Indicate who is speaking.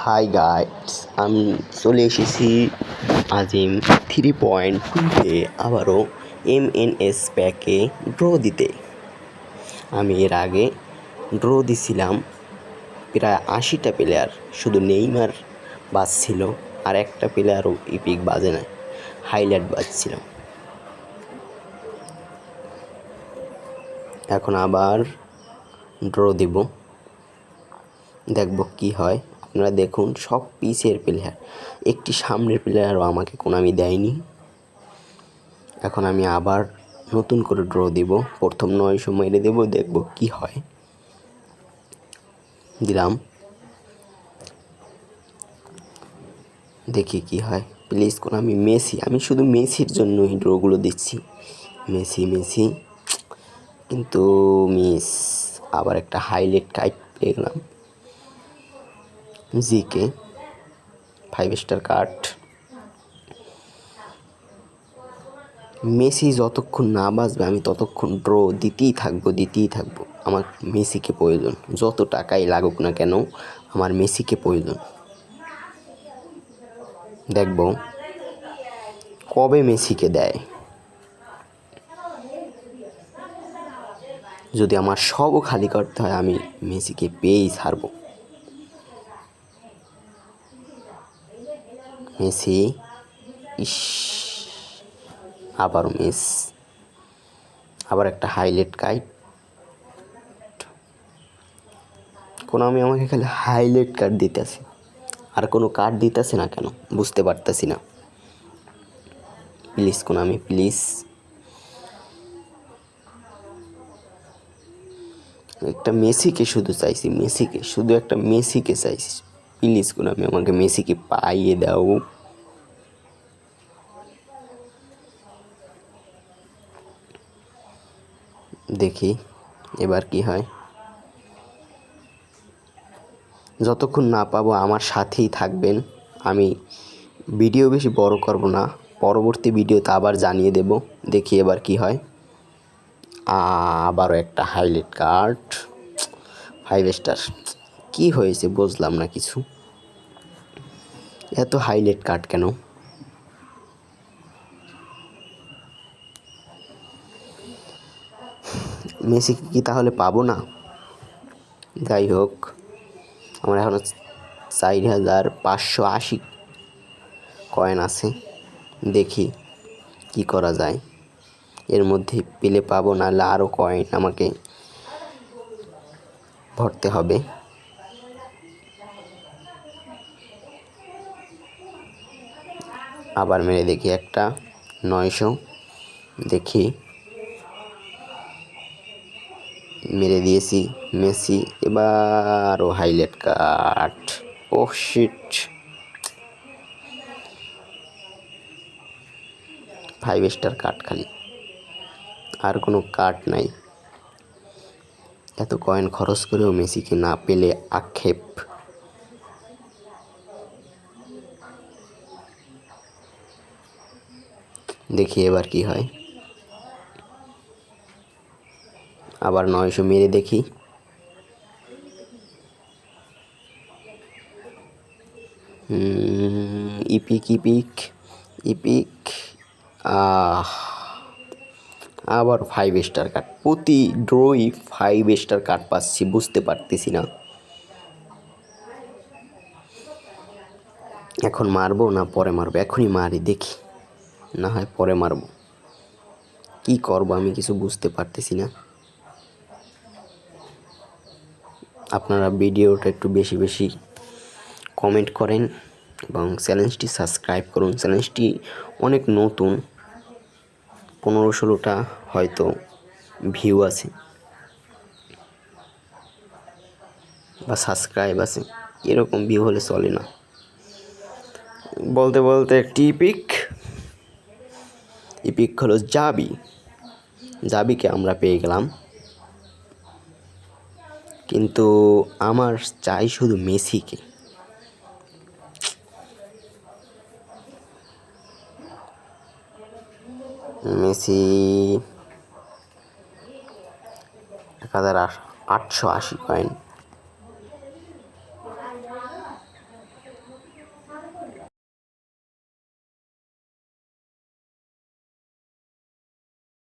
Speaker 1: Hi guys, আমি চলে এসেছি আজিম 3.2-তে আবারও MNS প্যাকে ড্র দিতে। আমি এর আগে ড্র দিছিলাম প্রায় 80টা প্লেয়ার, শুধু নেইমার বাজছিল আর একটা প্লেয়ারও ইপিক বাজে না, হাইলাইট বাজছিল। এখন আবার ড্র দিব, দেখব কি হয়। আপনারা দেখুন, সব পিছের প্লেয়ার, একটি সামনের প্লেয়ারও আমাকে কোনামি দেয়নি। এখন আমি আবার নতুন করে ড্র দিব, প্রথম 900 মেরে দেব, দেখব কি হয়। দিলাম, দেখি কি হয়। প্লিজ কোনামি মেসি, আমি শুধু মেসির জন্যই ড্রগুলো দিচ্ছি, মেসি মেসি, কিন্তু মিস। আবার একটা হাইলাইট কার্ড পেয়ে গেলাম, জিকে 5 স্টার কার্ড। মেসি যতক্ষণ না বাজবে আমি ততক্ষণ ড্র দিতেই থাকবো। আমার মেসিকে প্রয়োজন, যত টাকাই লাগুক না কেন আমার মেসিকে প্রয়োজন। দেখব কবে মেসিকে দেয়। যদি আমার সবও খালি করতে হয়, আমি মেসিকে পেয়েই ছাড়ব। মেসি, ইস, আবারও মিস। আবার একটা হাইলাইট কার্ড। কোনামি আমাকে খালি হাইলাইট কার্ড দিতেছে, আর কোনো কার্ড দিতেছে না কেন বুঝতে পারতেছি না। প্লিজ কোনামি, প্লিজ একটা মেসিকে শুধু চাইছি, শুধু একটা মেসিকে চাইছি। প্লিজ কোনামি আমাকে মেসিকে পাইয়ে দাও। দেখি এবার কি হয়। যতক্ষণ না পাবো আমার সাথেই থাকবেন। আমি ভিডিও বেশি বড় করব না, পরবর্তী ভিডিওতে আবার জানিয়ে দেব। দেখি এবার কি হয়। আবারও একটা হাইলাইট কার্ড, 5 স্টার। কি হয়েছে বুঝলাম না কিছু, এত হাইলাইট কার্ড কেন? মেসি কি তাহলে পাবো না? যাই হোক, আমার এখনো 4580 কয়েন আছে। দেখি কি করা যায়, এর মধ্যে পেলে পাবো, নাহলে আরও কয়েন আমাকে ভরতে হবে। আবার মেরে দেখি একটা 900, দেখি, মেরে দিয়েছি। মেসি, এবারও highlight card. Oh shit, 5 star card খালি, আর কোনো কার্ড নাই। এত কয়েন খরচ করেও মেসিকে না পেলে আক্ষেপ। দেখি এবার কি হয়। আবার 900 মেরে দেখি। ইপিক আবার 5 স্টার কার্ড। প্রতি ড্রই 5 স্টার কার্ড পাচ্ছি, বুঝতে পারতেছি না। এখন মারবো না পরে মারবো? এখনই মারি, দেখি, না হয় পরে মারবো। কি করব আমি কিছু বুঝতে পারতেছি না। আপনারা ভিডিওটা একটু বেশি বেশি কমেন্ট করেন এবং চ্যানেলটি সাবস্ক্রাইব করুন। চ্যানেলটি অনেক নতুন, 15-16টা হয়তো ভিউ আছে বা সাবস্ক্রাইব আছে, এরকম ভিউ হলে চলে না। বলতে বলতে একটি ইপিক হলো জাবিকে আমরা পেয়ে গেলাম, কিন্তু আমার চাই শুধু মেসিকে। Messi 1880 coin.